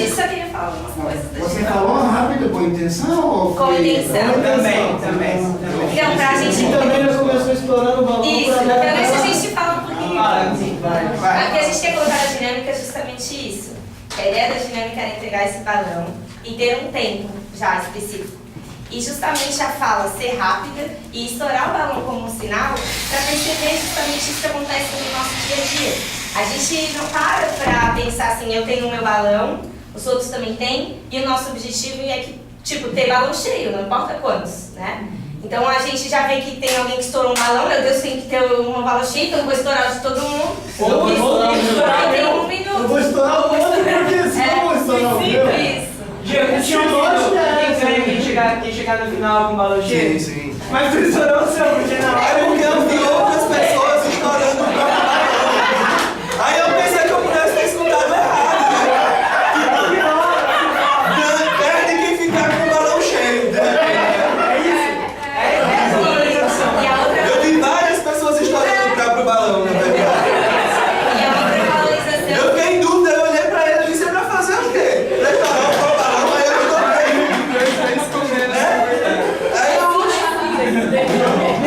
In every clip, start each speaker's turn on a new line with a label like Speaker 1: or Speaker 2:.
Speaker 1: disso, eu queria falar algumas coisas.
Speaker 2: Você falou rápido com intenção ou
Speaker 1: com intenção?
Speaker 3: Também.
Speaker 1: Então, pra gente...
Speaker 4: E também já começou estourando o balão.
Speaker 1: Isso, eu quero ver se a gente fala um pouquinho.
Speaker 3: Vai.
Speaker 1: Porque a gente quer colocar a dinâmica é justamente isso. A ideia da dinâmica era entregar esse balão e ter um tempo já específico. E justamente a fala ser rápida e estourar o balão como um sinal para perceber justamente isso que acontece no nosso dia a dia. A gente não para pensar assim, eu tenho o meu balão, os outros também têm, e o nosso objetivo é que, tipo, ter balão cheio, não importa quantos, né? Então a gente já vê que tem alguém que estourou um balão, meu Deus, tem que ter um balão cheio, então eu vou estourar o de todo mundo.
Speaker 4: Eu vou estourar
Speaker 1: tem um minuto.
Speaker 4: Eu vou estourar o outro, porque senão eu vou estourar o meu.
Speaker 1: Isso.
Speaker 3: Quem chegar no final com o balão cheio?
Speaker 2: Sim.
Speaker 3: Mas tu estourou o seu, porque na hora...
Speaker 5: É porque eu vi outras pessoas estourando o próprio balão. Aí eu pensei que eu pudesse ter escutado errado. Perde quem ficar com o balão cheio. Eu vi várias pessoas estourando o próprio balão, na verdade.
Speaker 1: E a outra valorização.
Speaker 5: Eu fiquei em dúvida, eu olhei pra ele e disse, pra fazer o quê? Pra estourar o próprio balão, aí eu estourei. Aí eu...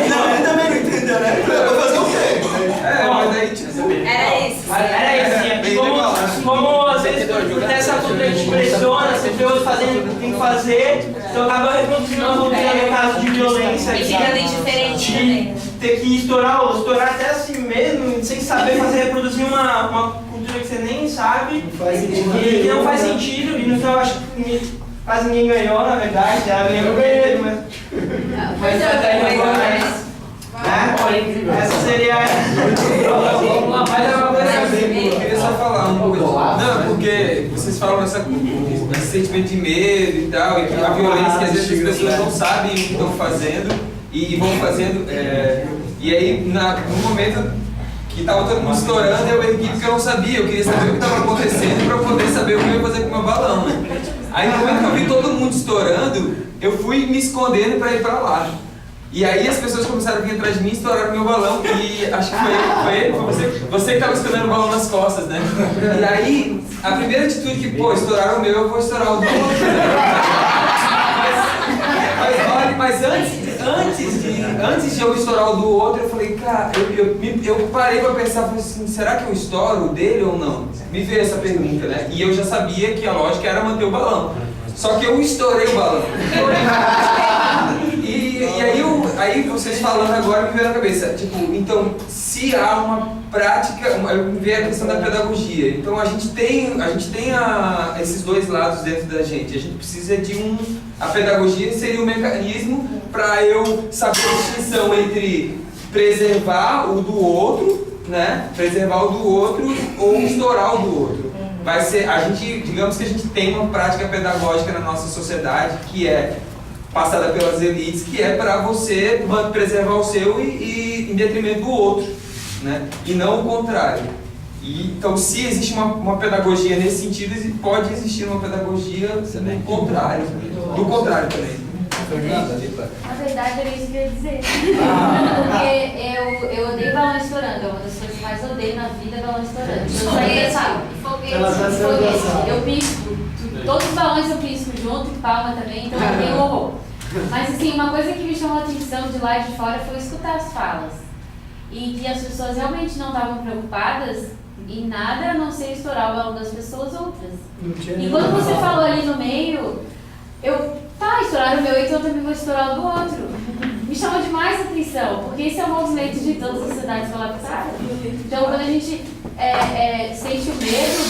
Speaker 5: Não, ele também não entendeu, né? Eu vou fazer o quê?
Speaker 3: Mas aí, tipo...
Speaker 1: Era isso.
Speaker 3: Como às vezes por ter essa cultura que te pressiona, você vê outros fazendo o que tem que fazer, então acaba reproduzindo uma cultura, no caso de violência.
Speaker 1: E ficando indiferente também.
Speaker 3: Ter que estourar até assim mesmo, sem saber reproduzir uma cultura que você nem sabe, que não faz sentido, e no final eu acho que quase ninguém ganhou, na verdade, ela ganhou mas essa seria
Speaker 6: Mas é uma coisa eu queria só falar uma coisa. Não, porque vocês falam esse sentimento de medo e tal, e a violência que às vezes as pessoas não sabem o que estão fazendo e vão fazendo. E aí, no momento que estava todo mundo estourando, eu ergui porque eu não sabia, eu queria saber o que estava acontecendo para eu poder saber o que eu ia fazer com o meu balão. Aí no momento que eu vi todo mundo estourando, eu fui me escondendo para ir para lá. E aí as pessoas começaram a vir atrás de mim e estouraram meu balão. E acho que foi você que estava escondendo o balão nas costas, né? E aí, a primeira atitude que, estouraram o meu, eu vou estourar o do outro. Mas antes de eu estourar o do outro, eu falei, cara, eu parei pra pensar, falei assim, será que eu estouro o dele ou não? Me veio essa pergunta, né? E eu já sabia que a lógica era manter o balão. Só que eu estourei o balão. E aí vocês falando agora me veio na cabeça, tipo, então, se há uma prática, me veio a questão da pedagogia. Então a gente tem esses dois lados dentro da gente. A gente precisa de a pedagogia seria um mecanismo para eu saber a distinção entre preservar o do outro, né? Preservar o do outro ou estourar o do outro. Vai ser, digamos que a gente tem uma prática pedagógica na nossa sociedade que é passada pelas elites, que é para você preservar o seu e em detrimento do outro, né? E não o contrário. Então, se existe uma pedagogia nesse sentido, pode existir uma pedagogia do contrário também.
Speaker 7: Na verdade, era isso que eu ia dizer. Porque eu odeio balão estourando. É uma das coisas que mais odeio na vida, balão estourando. Eu pisco. Todos os balões eu pisco junto, palma também, então eu tenho horror. Mas assim, uma coisa que me chamou a atenção de lá de fora foi escutar as falas. E que as pessoas realmente não estavam preocupadas em nada a não ser estourar o balão das pessoas outras. E quando você falou ali no meio, estouraram o meu, então eu também vou estourar o do outro. Me chamou demais a atenção, porque esse é o movimento de todas as sociedades colapsadas. Então quando a gente sente o medo,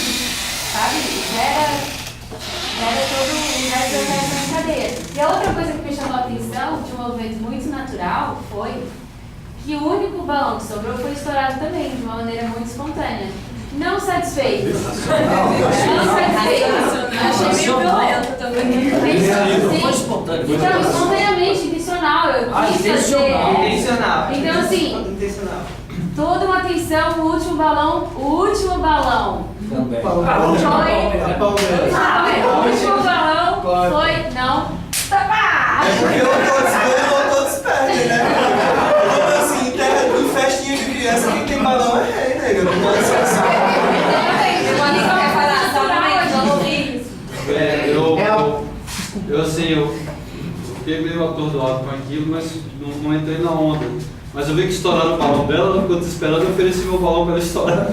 Speaker 7: sabe, gera todo o resto da cadeia. E a outra coisa que me chamou a atenção, de um movimento muito natural, foi que o único balão que sobrou foi estourado também, de uma maneira muito espontânea. Não satisfeito.
Speaker 1: Achei meio violento também.
Speaker 7: Então, espontaneamente, intencional. Eu quis fazer.
Speaker 3: Intencional.
Speaker 7: Então, assim, toda uma atenção, o último balão. O último balão foi não.
Speaker 5: É porque eu tô esperto, né? Eu tô assim, em festinha de criança, quem tem balão é rei, né? Eu não posso ser assim.
Speaker 8: fiquei meio atordoado com aquilo, mas não entrei na onda. Mas eu vi que estouraram o balão dela, ela ficou desesperada, eu ofereci meu balão para ela estourar.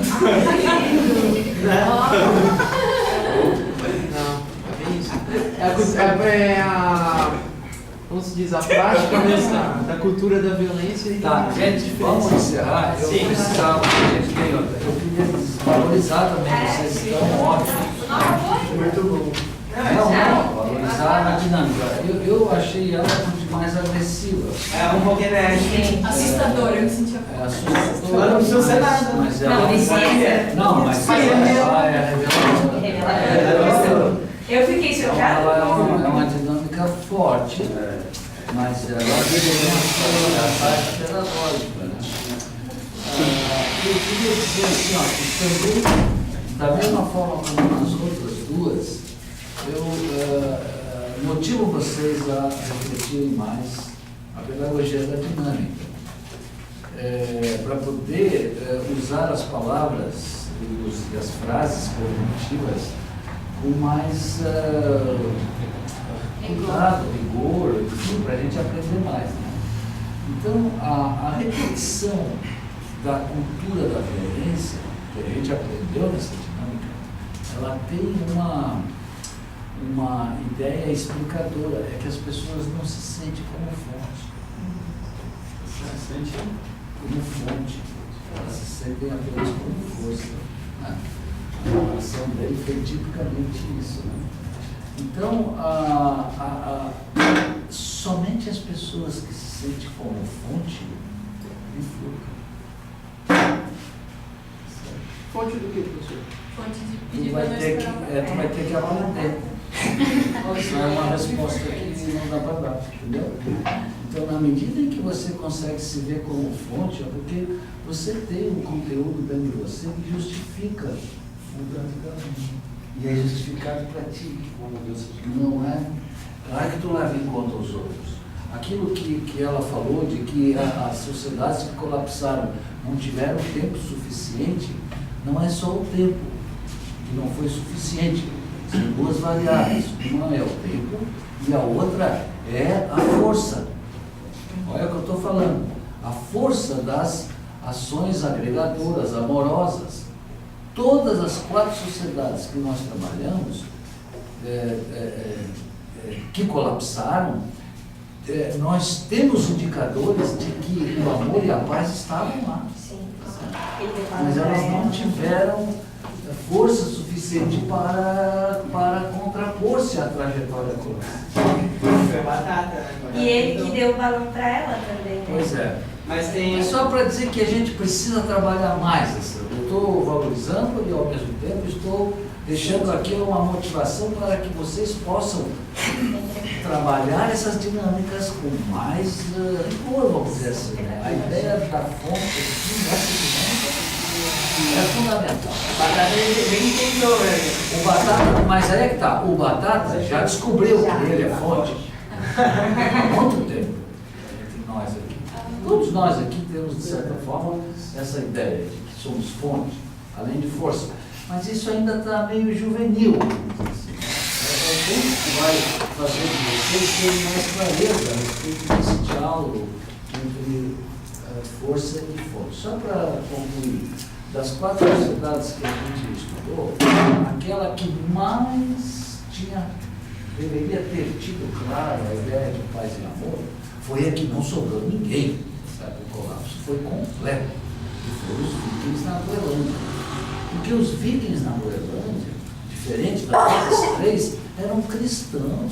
Speaker 9: Como se diz, a prática da cultura da violência e
Speaker 10: Tá, gente, vamos encerrar. Eu precisava, gente, eu queria valorizar também, vocês estão ótimos.
Speaker 2: Muito bom.
Speaker 10: Não, valorizar a dinâmica. Eu achei ela demais agressiva.
Speaker 3: É um pouco enérgica.
Speaker 11: Assustadora, eu me senti
Speaker 10: Assustadora.
Speaker 3: Ela não precisa ser nada.
Speaker 10: Mas ela
Speaker 1: Não, precisa.
Speaker 10: Não, mas ela é reveladora.
Speaker 1: Eu fiquei
Speaker 10: Então,
Speaker 1: chocada.
Speaker 10: ela é uma dinâmica forte, mas ela deveria ser a parte pedagógica. Né? Eu queria dizer assim, ó, que também, da mesma forma como nas outras duas, eu motivo vocês a refletirem mais a pedagogia da dinâmica, para poder usar as palavras e as frases cognitivas com mais cuidado, rigor, para a gente aprender mais. Né? Então, a repetição da cultura da violência, que a gente aprendeu nessa dinâmica, ela tem uma ideia explicadora, é que as pessoas não se sentem como fonte. Se sentem como fonte, elas se sentem apenas como força. Né? A ação dele foi tipicamente isso. Né? Então, somente as pessoas que se sentem como fonte bifurcam.
Speaker 9: Fonte do que, professor?
Speaker 11: Fonte de
Speaker 10: Tu
Speaker 11: pedir
Speaker 10: vai
Speaker 11: pra
Speaker 10: ter
Speaker 11: nós
Speaker 10: tu vai ter que aprender. Isso é uma resposta que não dá para dar, entendeu? Então, na medida em que você consegue se ver como fonte, é porque você tem um conteúdo dentro de você que justifica o caminho. E é justificado para ti. Não é? Claro que tu leva em conta os outros. Aquilo que ela falou de que as sociedades que colapsaram não tiveram tempo suficiente, não é só o tempo que não foi suficiente. São duas variáveis. Uma é o tempo e a outra é a força. Olha o que eu estou falando. A força das ações agregadoras, amorosas. Todas as 4 sociedades que nós trabalhamos, que colapsaram, nós temos indicadores de que o amor e a paz estavam lá.
Speaker 1: Sim.
Speaker 10: Mas elas não tiveram força suficiente para contrapor-se à trajetória colapsada.
Speaker 3: Foi batata, né?
Speaker 1: E ele que deu o balão para ela também, né?
Speaker 10: Pois é.
Speaker 3: Mas tem.
Speaker 10: É só para dizer que a gente precisa trabalhar mais. Eu estou valorizando e, ao mesmo tempo, estou deixando aqui uma motivação para que vocês possam trabalhar essas dinâmicas com mais rigor, vamos dizer assim. Né? A ideia da fonte aqui nessa dinâmica é fundamental.
Speaker 3: Batata ele entendeu, velho.
Speaker 10: O Batata, mas aí é que tá, o Batata já descobriu que ele é fonte há muito tempo entre nós aqui. Todos nós aqui temos, de certa forma, essa ideia de que somos fonte, além de força. Mas isso ainda está meio juvenil. Assim. É o tempo que vai fazer de vocês terem mais clareza a respeito desse diálogo entre força e fonte. Só para concluir, das 4 sociedades que a gente estudou, aquela que mais deveria ter tido clara a ideia de paz e amor, foi a que não sobrou ninguém. Sabe? O colapso foi completo. E foram os vikings na Groenlândia. Porque os vikings na Groenlândia, diferente das outras 3, eram cristãos.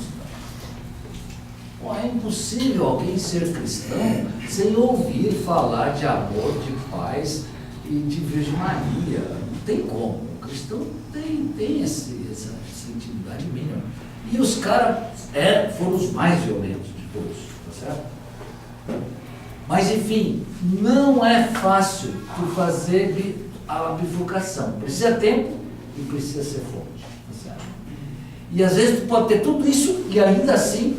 Speaker 10: Bom, é impossível alguém ser cristão sem ouvir falar de amor, de paz e de Virgem Maria. Não tem como. O cristão tem essa intimidade mínima. E os caras foram os mais violentos de todos, tá certo? Mas, enfim, não é fácil tu fazer a bifurcação. Precisa tempo e precisa ser forte, tá certo? E às vezes tu pode ter tudo isso e ainda assim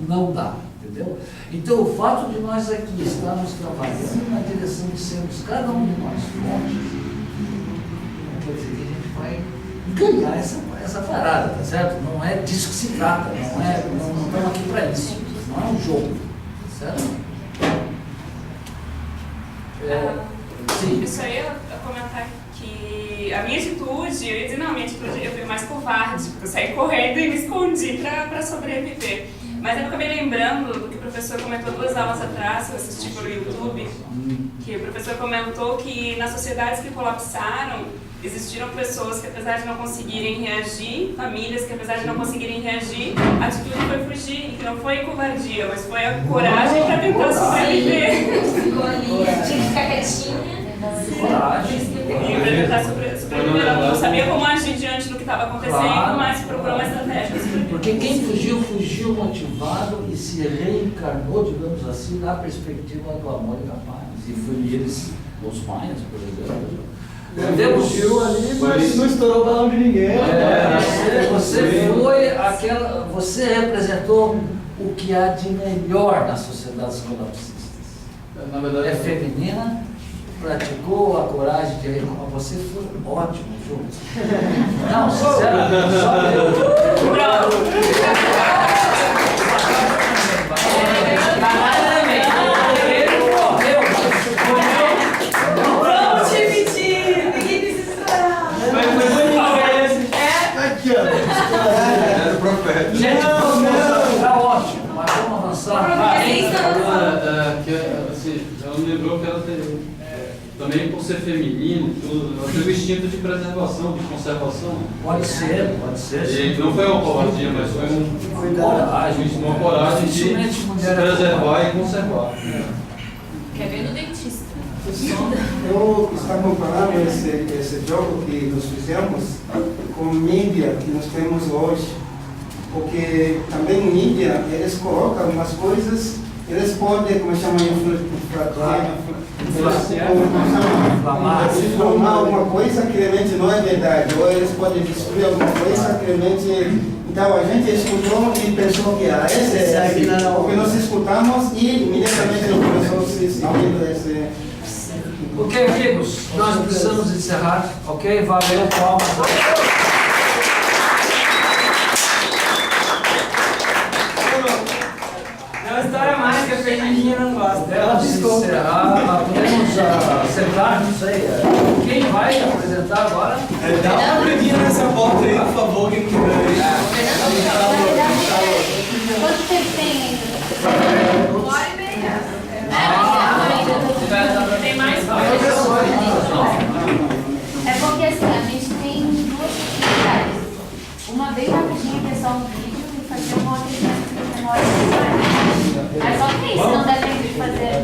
Speaker 10: não dá, entendeu? Então, o fato de nós aqui estarmos trabalhando na direção de sermos cada um de nós fortes, quer dizer que a gente vai ganhar essa parada, tá certo? Não é disso que se trata, não estamos aqui para isso. não é um jogo, certo? Sim.
Speaker 11: Eu só ia comentar que a minha atitude, eu ia dizer, não, a minha atitude eu fui mais covarde, porque eu saí correndo e me escondi para sobreviver. Mas eu acabei lembrando do que o professor comentou 2 aulas atrás, que eu assisti pelo YouTube, que o professor comentou que nas sociedades que colapsaram, existiram pessoas que, apesar de não conseguirem reagir, famílias que, apesar de não conseguirem reagir, a atitude foi fugir, e que não foi covardia, mas foi a coragem para tentar sobreviver.
Speaker 1: Ficou ali, tinha que ficar quietinha.
Speaker 10: Coragem.
Speaker 11: E para tentar sobreviver, ela não sabia como agir diante do que estava acontecendo, mas procurou uma estratégia.
Speaker 10: Porque quem fugiu, fugiu motivado e se reencarnou, digamos assim, na perspectiva do amor e da paz. E foi eles, os maias, por exemplo.
Speaker 4: Fugiu ali, mas não estourou o balão de ninguém.
Speaker 10: Você foi aquela. Você representou o que há de melhor nas sociedades colapsistas.
Speaker 8: Na verdade,
Speaker 10: é feminina, praticou a coragem de recuar. Você foi ótimo, Ju. Não, sinceramente, só tá ótimo, mas vamos avançar.
Speaker 8: Ela me lembrou que ela tem, também por ser feminino e tudo, ela teve o instinto de preservação, de conservação.
Speaker 10: Pode ser, pode ser.
Speaker 8: E não foi uma covardia, mas foi uma coragem de se preservar e conservar.
Speaker 7: Quer ver no dentista?
Speaker 2: Eu estava comparando esse jogo que nós fizemos com mídia que nós temos hoje, porque também mídia, eles colocam umas coisas, eles podem, como chama, inflamar alguma coisa que realmente não é verdade, ou eles podem destruir alguma coisa que realmente... Então a gente escutou e pensou que esse é assim, porque nós escutamos e imediatamente começou a se seguir esse...
Speaker 10: Ok, amigos, nós precisamos encerrar, ok? Valeu, palmas.
Speaker 3: É uma história mágica, a Fernandinha não gosta.
Speaker 10: Ela encerrar, podemos sentar, não sei. Quem vai apresentar agora?
Speaker 5: Dá uma olhadinha nessa porta aí, por favor, quem quiser.
Speaker 7: Quanto tempo tem ainda? 1h30. Tem mais coisa. É porque assim, a gente tem 2 possibilidades. Uma bem rapidinha, que é só um vídeo, e fazer uma outra que demora mais. Mas ok, se não der tempo de fazer.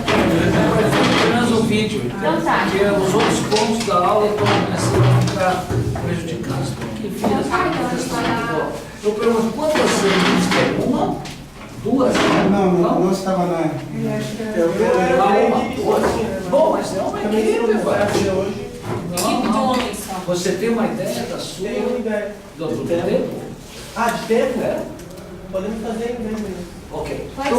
Speaker 10: Apenas o vídeo.
Speaker 7: Então tá.
Speaker 10: Porque os outros pontos da aula estão começando a ficar prejudicados. Porque, eu pergunto, quantas vezes tem? 1? 2?
Speaker 2: Não estava na...
Speaker 10: Bom, mas é uma equipe,
Speaker 11: Equipe de homens só.
Speaker 10: Você tem uma ideia da sua?
Speaker 3: Tenho uma ideia.
Speaker 10: Do tempo?
Speaker 3: Ah, de tempo?
Speaker 10: É.
Speaker 3: Podemos fazer em 10 minutos.
Speaker 10: Ok.
Speaker 7: Pode ser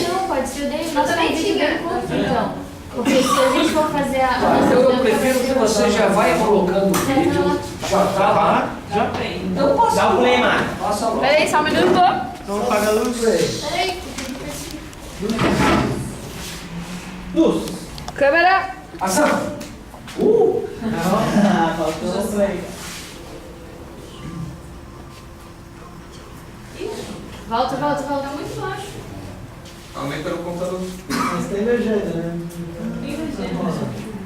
Speaker 7: então, pode ser o dele. Nós também bem curto então. Porque se a gente for fazer a nossa
Speaker 10: Eu prefiro que você já vai colocando o vídeo. Já tá lá?
Speaker 3: Já tem.
Speaker 10: Então passa.
Speaker 3: Dá o play, Mar.
Speaker 10: Passa lá.
Speaker 7: Peraí, só um minuto.
Speaker 3: Vamos apagar a luz.
Speaker 7: Peraí.
Speaker 3: Luz.
Speaker 7: Câmera.
Speaker 10: Ação.
Speaker 3: Faltou o play.
Speaker 7: Volta muito baixo.
Speaker 6: Aumenta no computador.
Speaker 3: Mas tem legenda, né?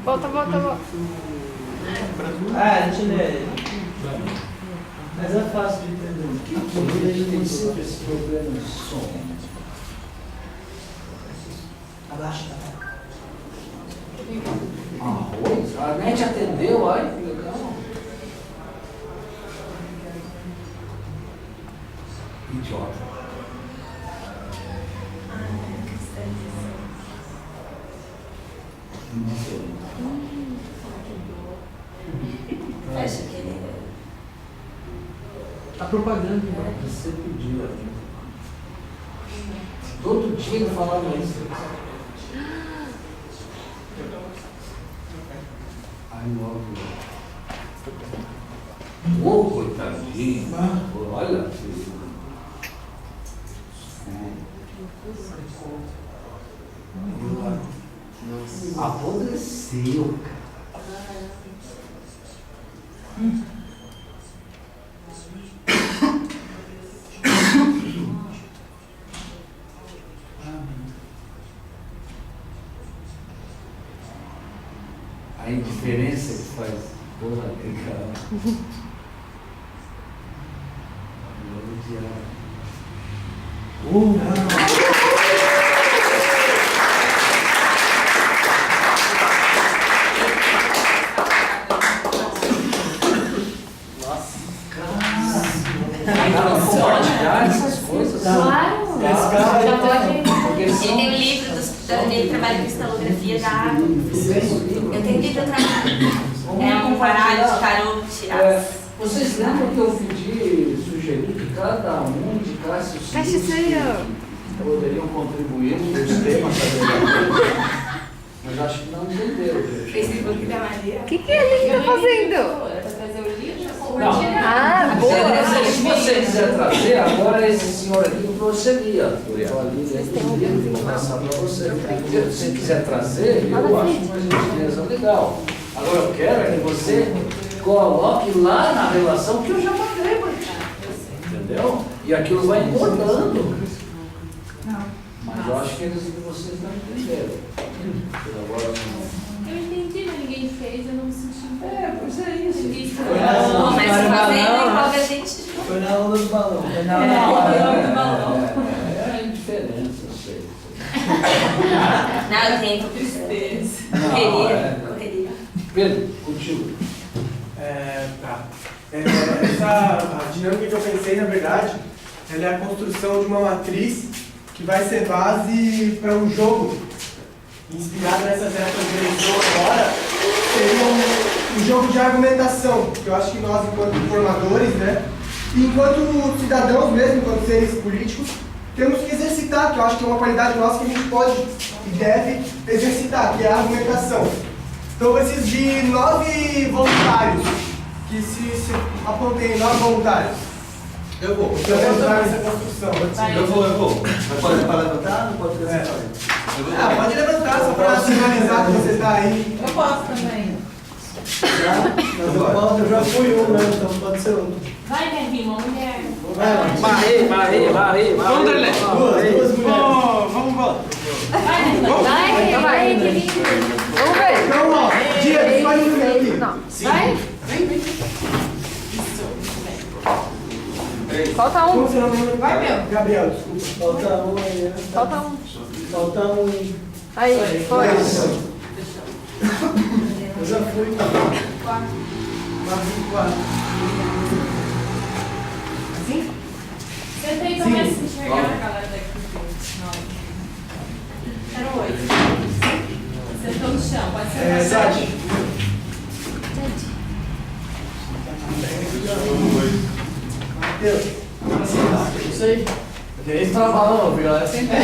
Speaker 7: Volta.
Speaker 3: Ah, a gente lê. Mas é fácil de entender.
Speaker 10: A gente tem sempre esse problema de som.
Speaker 3: Abaixa, tá?
Speaker 10: Arroz? A net atendeu, ai, que legal. Idiota.
Speaker 1: Fecha aquele...
Speaker 10: A propaganda você pediu aqui. Todo dia ele falava isso. I love you. Ô, coitadinho. Olha. Apodreceu, cara. A indiferença que faz porra aquele cara. Essas coisas.
Speaker 7: Claro. Já pode.
Speaker 1: Ele tem um livro, ele trabalha com cristalografia da água. Eu tenho um livro, eu trabalho. É um baralho de tarô tirado.
Speaker 10: Vocês lembram que eu sugeri que cada um indicasse os que poderiam contribuir nos temas da verdade? Mas acho que não entenderam.
Speaker 1: Facebook da Maria.
Speaker 12: O que ele está fazendo?
Speaker 7: Para trazer o livro?
Speaker 12: Ah, boa!
Speaker 10: Se você quiser trazer, agora esse senhor aqui procederia. Eu estou ali dentro do livro, vou passar para você. Se você quiser trazer, eu acho uma gentileza legal. Agora eu quero é que você coloque lá na relação que eu já mandei para ti. Entendeu? E aquilo vai engordando. Mas eu acho que vocês não entenderam. Agora não.
Speaker 7: Eu entendi, mas ninguém fez, eu não me senti.
Speaker 10: Pois é isso.
Speaker 1: Mas fazendo envolve a gente.
Speaker 4: Foi na onda do balão.
Speaker 10: Foi na onda do balão. É a indiferença, eu sei.
Speaker 1: Não, eu tenho tristeza. Correria.
Speaker 10: Pedro, contigo.
Speaker 13: A dinâmica que eu pensei, na verdade, ela é a construção de uma matriz que vai ser base para um jogo inspirado nessas épocas de eleição agora. Seria um jogo de argumentação, que eu acho que nós, enquanto formadores, né, e enquanto cidadãos mesmo, enquanto seres políticos, temos que exercitar, que eu acho que é uma qualidade nossa que a gente pode e deve exercitar, que é a argumentação. Então eu preciso de 9 voluntários, que se apontem 9 voluntários.
Speaker 2: Eu vou.
Speaker 13: Eu vou entrar nessa construção.
Speaker 2: Eu vou. Mas pode para levantar? Não pode levantar?
Speaker 13: Pode levantar, só para sinalizar que você está aí.
Speaker 12: Eu posso também.
Speaker 4: Eu já fui um, né? Então pode ser outro.
Speaker 7: Vai, minha irmã, mulher.
Speaker 3: Varre. Vamos, Drelé.
Speaker 4: Duas mulheres.
Speaker 3: Vamos embora.
Speaker 7: Vai, minha irmã.
Speaker 12: Vai. Vamos ver.
Speaker 13: Então, ó, Diego, faz um aqui.
Speaker 12: Vai. Falta
Speaker 13: Como
Speaker 12: um.
Speaker 13: seu nome?
Speaker 12: Vai, meu.
Speaker 13: Gabriel, desculpa.
Speaker 4: Falta um aí, né?
Speaker 12: Falta um.
Speaker 4: Falta um.
Speaker 12: Aí, foi.
Speaker 4: Eu já fui.
Speaker 13: 4.
Speaker 7: Assim? Senta aí e começa a se enxergar a galera daqui. Era 8. Sentou no chão, pode ser.
Speaker 13: 7. Mateus.
Speaker 4: Isso aí.
Speaker 10: Esse trabalho, viu? É sempre.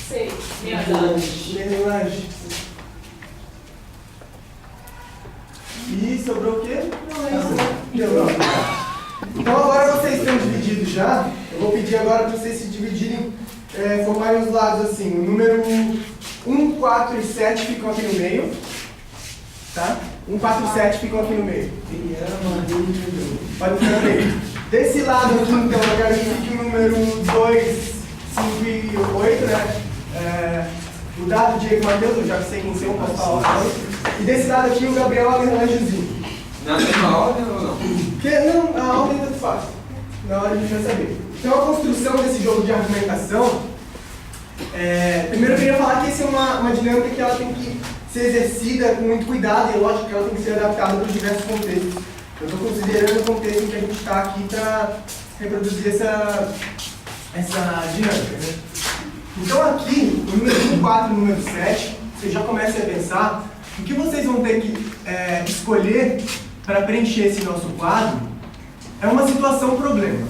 Speaker 7: Sei.
Speaker 13: Lanche. E sobrou o quê? Não. Então agora vocês estão divididos já. Eu vou pedir agora para vocês se dividirem, formarem os lados assim. O número 1, 4 e 7 ficam aqui no meio. Tá? 1, 4 e 7 ficam aqui no meio. Pode ficar no meio. Desse lado aqui, então, eu quero que fique o número 2, 5 e 8, né? O dado Diego Matheus, eu já sei quem são, posso falar. E desse lado aqui, o Gabriel Anjozinho.
Speaker 6: Na mesma ordem ou não?
Speaker 13: Não, a ordem tanto faz. Na hora a gente vai saber. Então, a construção desse jogo de argumentação, primeiro eu queria falar que essa é uma dinâmica que ela tem que ser exercida com muito cuidado e, lógico, que ela tem que ser adaptada para os diversos contextos. Eu estou considerando o contexto em que a gente está aqui para reproduzir essa dinâmica, né? Então aqui, no número 1, 4 e no número 7, vocês já comecem a pensar o que vocês vão ter que escolher para preencher esse nosso quadro é uma situação-problema.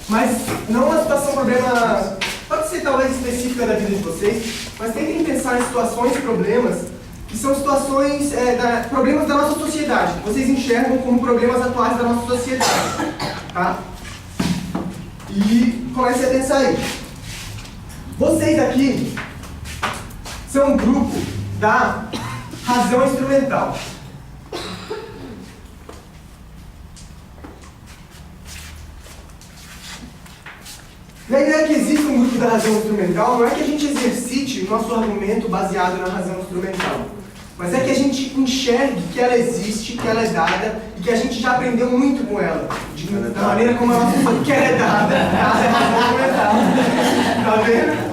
Speaker 13: Mas não uma situação-problema, pode ser talvez específica da vida de vocês, mas tentem pensar em situações, problemas que são situações, problemas da nossa sociedade, que vocês enxergam como problemas atuais da nossa sociedade. Tá? E comecem a pensar aí. Vocês aqui são um grupo da razão instrumental. E a ideia que existe um grupo da razão instrumental não é que a gente exercite o nosso argumento baseado na razão instrumental, mas é que a gente enxergue que ela existe, que ela é dada e que a gente já aprendeu muito com ela, da maneira como ela que ela é dada, ela é razão instrumental. Tá vendo?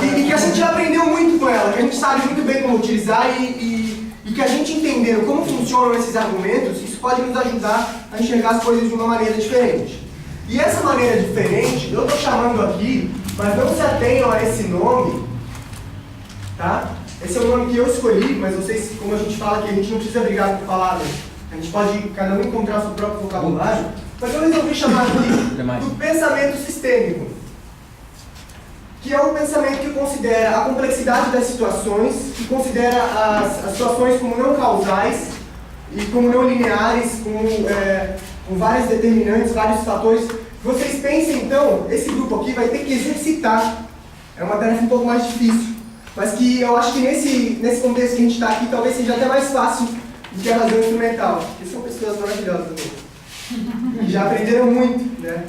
Speaker 13: E que a gente já aprendeu muito com ela, que a gente sabe muito bem como utilizar e que a gente entendendo como funcionam esses argumentos, isso pode nos ajudar a enxergar as coisas de uma maneira diferente. E essa maneira diferente, eu estou chamando aqui, mas não se atenham a esse nome, tá? Esse é o nome que eu escolhi, mas vocês, como a gente fala aqui, a gente não precisa brigar por palavras, a gente pode cada um encontrar o seu próprio vocabulário, mas eu resolvi chamar aqui do pensamento sistêmico, que é um pensamento que considera a complexidade das situações, que considera as situações como não causais e como não lineares, com vários determinantes, vários fatores. Vocês pensem, então, esse grupo aqui vai ter que exercitar. É uma tarefa um pouco mais difícil, mas que eu acho que nesse contexto que a gente está aqui, talvez seja até mais fácil do que a razão instrumental, porque são pessoas maravilhosas também. E já aprenderam muito, né?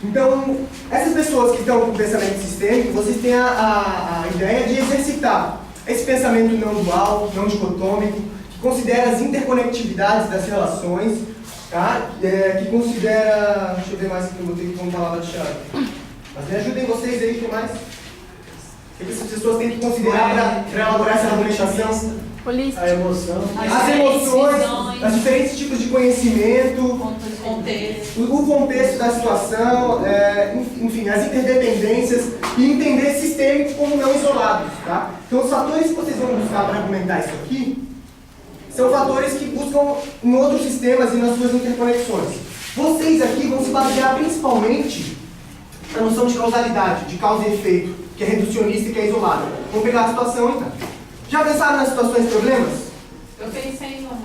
Speaker 13: Então, essas pessoas que estão com o pensamento sistêmico, vocês têm a ideia de exercitar esse pensamento não dual, não dicotômico, que considera as interconectividades das relações, tá? Que considera... Deixa eu ver mais aqui, eu botei como palavra-chave. Mas me ajudem vocês aí, o que mais? O que essas pessoas têm que considerar para elaborar essa argumentação?
Speaker 4: A emoção.
Speaker 13: As emoções, os diferentes tipos de conhecimento, o contexto da situação, enfim, as interdependências e entender sistêmicos como não isolados, tá? Então, os fatores que vocês vão buscar para argumentar isso aqui são fatores que buscam em outros sistemas e nas suas interconexões. Vocês aqui vão se basear principalmente na noção de causalidade, de causa e efeito, que é reducionista e que é isolada. Vamos pegar a situação então. Já pensaram nas situações e problemas?
Speaker 12: Eu pensei em uma.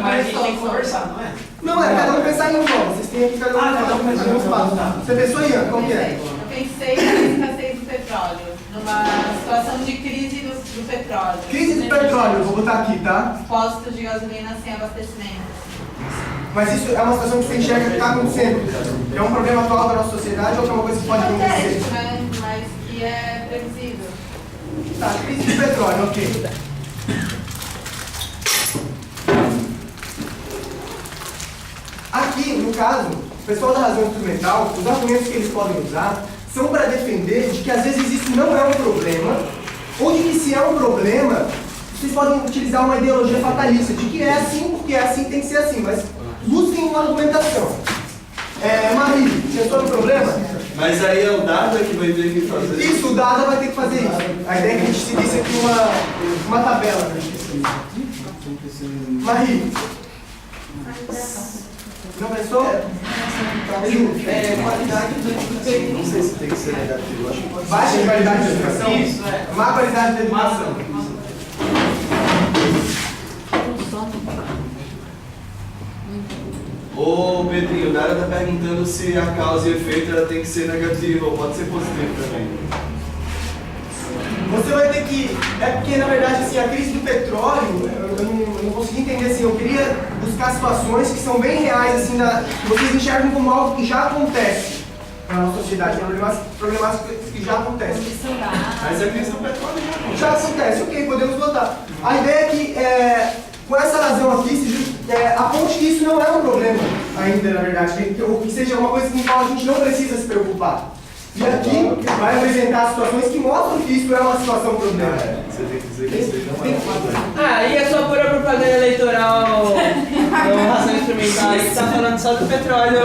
Speaker 3: Mas a gente tem que conversar, não é?
Speaker 13: Não, cada um pensar em um só. Vocês têm aqui cada um pensar em um espaço. Você pensou, Ian? Qual que é?
Speaker 12: Eu pensei na escassez do petróleo, numa situação de crise do petróleo.
Speaker 13: Crise do petróleo, eu vou botar aqui, tá?
Speaker 12: Postos de gasolina sem abastecimento.
Speaker 13: Mas isso é uma situação que você enxerga que está acontecendo. É um problema atual da nossa sociedade ou é uma coisa que pode acontecer?
Speaker 12: Né? Mas que é previsível.
Speaker 13: Tá, crise de petróleo, ok. Aqui, no caso, o pessoal da razão instrumental, os argumentos que eles podem usar são para defender de que às vezes isso não é um problema, ou de que se é um problema, vocês podem utilizar uma ideologia fatalista, de que é assim, porque é assim, tem que ser assim, mas busquem uma argumentação. Marie, pensou no problema?
Speaker 5: Mas aí é o dado que vai ter que fazer
Speaker 13: isso? O dado vai ter que fazer isso. A ideia é que a gente seguisse aqui uma tabela. Marie. Não pensou?
Speaker 5: qualidade do não sei se tem que ser negativo, acho que pode ser.
Speaker 13: Baixa qualidade da educação?
Speaker 3: Isso,
Speaker 13: má qualidade da educação.
Speaker 5: Ô Pedrinho, o Dara está perguntando se a causa e efeito ela tem que ser negativa ou pode ser positiva também.
Speaker 13: Você vai ter que... É porque, na verdade, assim, a crise do petróleo, eu não consegui entender assim, eu queria buscar situações que são bem reais, assim, que vocês enxergam como algo que já acontece na nossa sociedade, problemas que já acontecem.
Speaker 5: Mas a crise do petróleo
Speaker 13: já acontece, ok, podemos botar. A ideia é que, com essa razão aqui, aponte que isso não é um problema ainda, na verdade, ou que seja uma coisa com a qual a gente não precisa se preocupar. E aqui vai apresentar situações que mostram que isso é uma situação problema.
Speaker 5: Você tem que dizer que seja uma
Speaker 3: Aí é só pura propaganda eleitoral do razão instrumental que tá falando só do petróleo.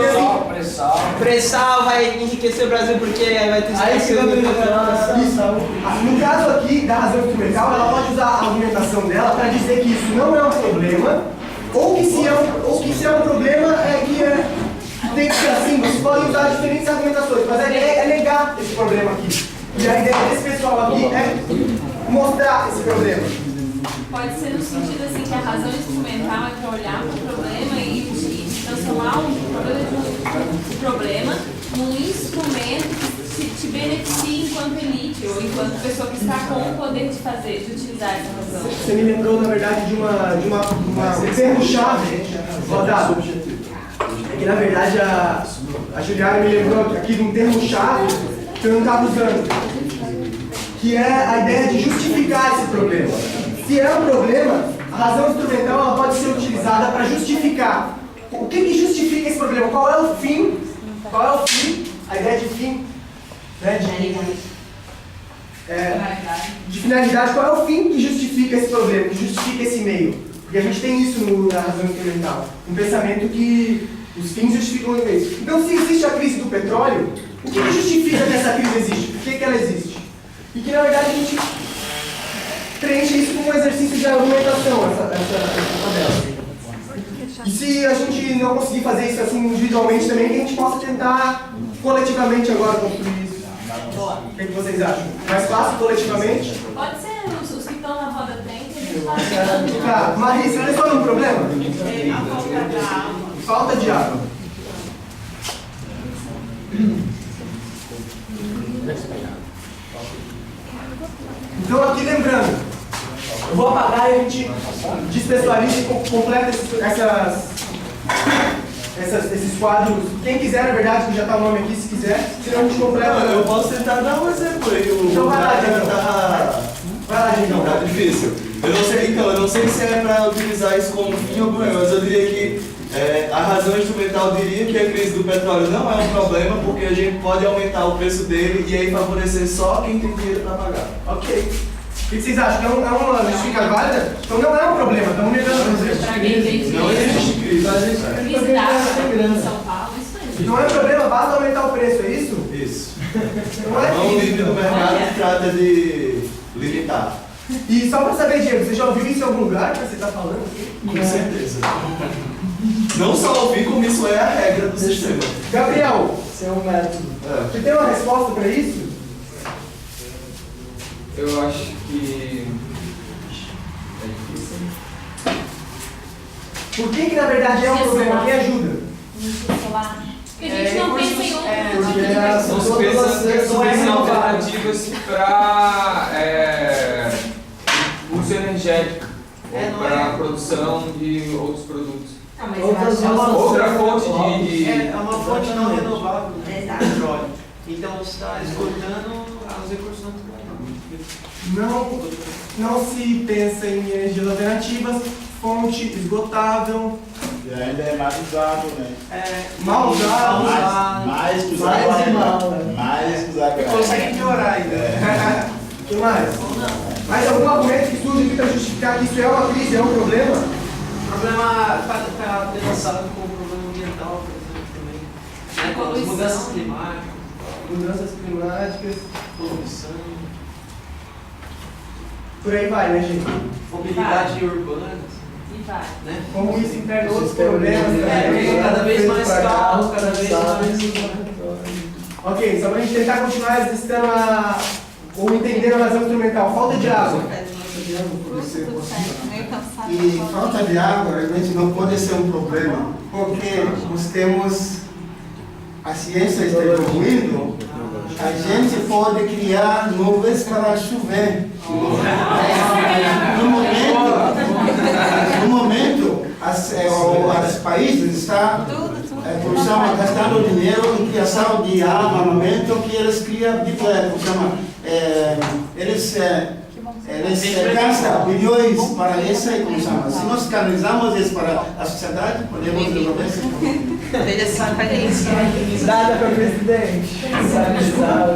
Speaker 3: Pré-sal vai enriquecer o Brasil porque aí vai ter escassez do petróleo.
Speaker 13: No caso aqui da razão instrumental, ela pode usar a argumentação dela para dizer que isso não é um problema, ou que se é um problema tem que ser assim. Vocês podem usar diferentes argumentações, mas a ideia é negar esse problema aqui. E a ideia desse pessoal aqui é mostrar esse problema.
Speaker 7: Pode ser no sentido assim que a razão instrumental é para olhar para o problema e transformar o problema num instrumento que te beneficie enquanto elite ou enquanto pessoa que está com o poder de fazer, de utilizar essa razão.
Speaker 13: Você me lembrou, na verdade, de um termo-chave, rodado. É que, na verdade, a Juliana me lembrou aqui de um termo-chave que eu não estava usando, que é a ideia de justificar esse problema. Se é um problema, a razão instrumental ela pode ser utilizada para justificar. O que justifica esse problema? Qual é o fim? Qual é o fim? A ideia de fim, né? De finalidade, qual é o fim que justifica esse problema, que justifica esse meio? Porque a gente tem isso na razão instrumental. Um pensamento que os fins justificam os meios. Então, se existe a crise do petróleo, o que justifica que essa crise existe? Por que ela existe? E que, na verdade, a gente preenche isso com um exercício de argumentação, essa tabela. E se a gente não conseguir fazer isso assim individualmente também, que a gente possa tentar coletivamente agora construir isso. O que vocês acham? Mais fácil coletivamente?
Speaker 7: Pode ser os que estão na roda tem, que a gente faz.
Speaker 13: Tá, Marisa, você resolve um problema? Falta de água. Então aqui lembrando, eu vou apagar e a gente despessoaliza e completa esses quadros. Quem quiser, na verdade, que já está o nome aqui, se quiser, senão a gente completa.
Speaker 5: Eu posso tentar dar um exemplo aí.
Speaker 13: Então vai lá, Vai lá,
Speaker 5: Não, tá difícil. Eu não sei se é para utilizar isso como fim ou problema, mas eu diria que a razão instrumental diria que a crise do petróleo não é um problema, porque a gente pode aumentar o preço dele e aí favorecer só quem tem dinheiro para pagar.
Speaker 13: Ok. O que vocês acham? É uma justificativa válida? Então não é um problema, estamos negando o
Speaker 5: exemplo. Não existe crise.
Speaker 13: Não é problema, basta aumentar o preço, é isso?
Speaker 5: Isso.
Speaker 13: Não é
Speaker 5: o livre do mercado trata de limitar.
Speaker 13: E só para saber, Diego, você já ouviu isso em algum lugar que você está falando?
Speaker 5: Com certeza. Não só ouvir, como isso é a regra do sistema.
Speaker 13: Gabriel,
Speaker 4: Isso é um método.
Speaker 13: você tem uma resposta para isso?
Speaker 6: Eu acho que é difícil.
Speaker 13: Por que na verdade é um problema? Quem ajuda?
Speaker 7: Porque a gente não pensa em outro
Speaker 6: Não se pensa em alternativas para uso energético ou para produção de outros produtos. Outra fonte de...
Speaker 9: É uma fonte não renovável do petróleo. Então você está esgotando os recursos naturais.
Speaker 13: Não se pensa em energias alternativas, fonte esgotável.
Speaker 14: E ainda é mais usado, né?
Speaker 13: Mal usado.
Speaker 14: Mais usado. Mais usado.
Speaker 13: E consegue piorar ainda. O que mais? Mais algum argumento que surge aqui para justificar que isso é uma crise, é um problema?
Speaker 9: O problema está relacionado com o problema ambiental, por exemplo, também. Com as mudanças climáticas.
Speaker 13: Mudanças climáticas.
Speaker 9: Poluição.
Speaker 13: Por aí vai, né, gente?
Speaker 9: Mobilidade urbana.
Speaker 7: E vai.
Speaker 9: Né?
Speaker 13: Como isso impede outros problemas também.
Speaker 9: Cada vez mais carros, cada vez mais...
Speaker 13: Ok, só para a gente tentar continuar exercitando ou entendendo a razão instrumental. Falta de água.
Speaker 2: E falta de água realmente não pode ser um problema, porque nós temos, a ciência está evoluindo, a gente pode criar nuvens para chover. No momento, os países estão gastando dinheiro em criação de armamento que eles criam, eles gastam bilhões para isso e como chama. Se nós canalizamos isso para a sociedade, podemos resolver esse problema.
Speaker 4: Dada para o presidente.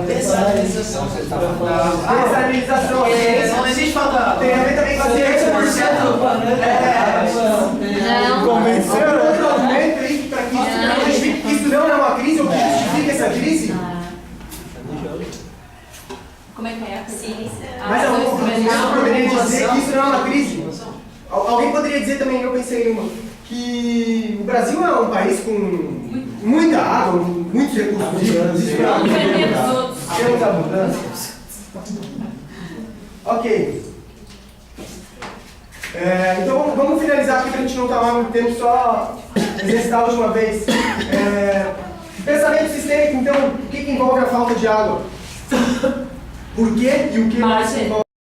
Speaker 9: Dessalinização.
Speaker 13: Dessalinização.
Speaker 9: Não existe falta.
Speaker 13: Tem a ver também com a ciência.
Speaker 4: Convenceu?
Speaker 13: Outro argumento aí para que isso não é uma crise ou que justifica essa crise?
Speaker 7: Como é que é?
Speaker 13: Mas alguém poderia dizer que isso não é uma crise? Alguém poderia dizer também, eu pensei em uma, que o Brasil é um país com muita água, muitos recursos hídricos, temos abundância. Ok. Então vamos finalizar aqui para a gente não tomar muito tempo, só exercitar a última vez. Pensamento sistêmico, então, o que envolve a falta de água? Por quê e o que mais envolve?